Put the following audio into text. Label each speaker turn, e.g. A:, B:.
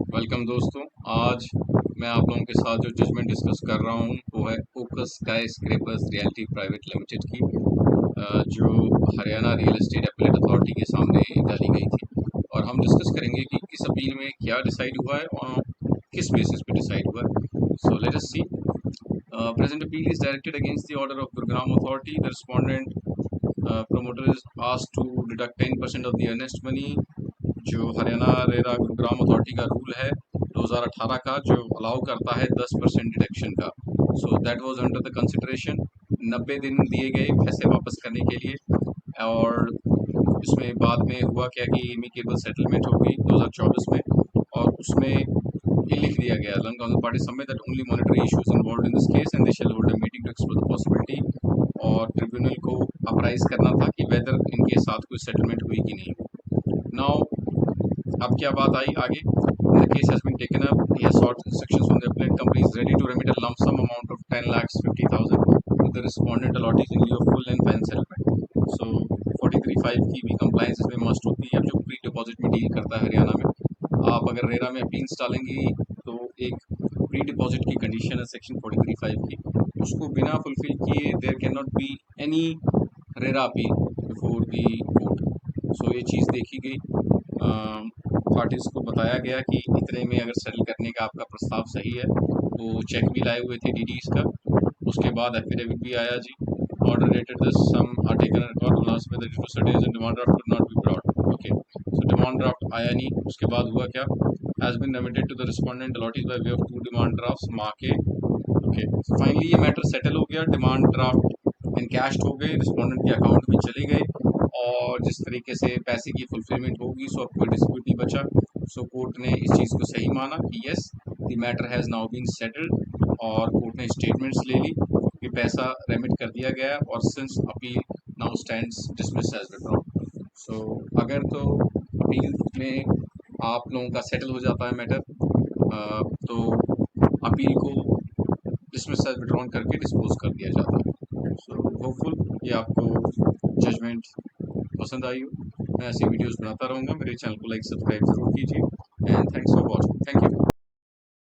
A: Welcome दोस्तों। आज मैं आप लोगों के साथ जो जजमेंट डिस्कस कर रहा हूँ वो है ओकस sky scrapers realty private limited की, जो Haryana real estate appellate authority के सामने डाली गई थी। और हम डिस्कस करेंगे कि इस अपील में क्या डिसाइड हुआ है और किस बेसिस पे डिसाइड हुआ है। So let us see. Present appeal is directed against the order of Gurugram authority. The respondent promoter is asked to deduct 10% of the earnest money, जो हरियाणा रेरा गुरुग्राम अथॉरिटी का रूल है 2018 का, जो अलाउ करता है 10% डिडक्शन का। So that was under the consideration. 90 दिन दिए गए पैसे वापस करने के लिए। और इसमें बाद में हुआ क्या कि एमिकेबल सेटलमेंट हो गई 2024 में, और उसमें ये लिख दिया गया long counsel party submit that only monetary issues involved in this case and they shall hold a meeting to explore the possibility. और ट्रिब्यूनल को अप्राइज करना था कि वेदर इनके साथ कोई सेटलमेंट हुई कि नहीं हुई। नाउ अब क्या बात आई आगे। The case has been taken up. He has sought instructions from the appellant company is ready to remit a lump sum amount of 10,50,000 to the respondent allottees in lieu of full and final settlement. So 43(5) की भी compliance इसमें must होती है, जो pre deposit में deal करता है हरियाणा में। आप अगर रेरा में अपील्स डालेंगी तो एक प्री डिपॉजिट की कंडीशन है सेक्शन 43(5) की, उसको बिना फुलफिल किए there cannot be any RERA appeal before the court. So ये चीज़ देखी गई। पार्टीज को बताया गया कि इतने में अगर सेटल करने का आपका प्रस्ताव सही है, तो चेक भी लाए हुए थे डीडीज का। उसके बाद एफिडेविट भी आया जी। Order dated this sum are taken record last में the due shortage and demand draft could not be brought. Okay, so demand draft आया नहीं। उसके बाद हुआ क्या, has been remitted to the respondent allottees by way of 2 demand drafts माँ के। Okay, finally ये मैटर सेटल हो गया। डिमांड ड्राफ्ट इनकैश्ड हो गए, रिस्पोंडेंट के अकाउंट में चले गए, और जिस तरीके से पैसे की फुलफिलमेंट होगी, सो अब कोई डिस्प्यूट नहीं बचा। सो कोर्ट ने इस चीज़ को सही माना कि yes the matter has now been settled, और कोर्ट ने स्टेटमेंट्स ले ली कि पैसा रेमिट कर दिया गया है, और since appeal now stands dismissed as withdrawn. So अगर तो अपील में आप लोगों का सेटल हो जाता है मैटर, तो अपील को डिसमिस एज विथड्रॉन करके डिस्पोज कर दिया जाता है। सो होपफुल ये आपको जजमेंट पसंद आई हो। मैं ऐसी वीडियोस बनाता रहूँगा। मेरे चैनल को लाइक सब्सक्राइब जरूर कीजिए, and thanks for watching. Thank you.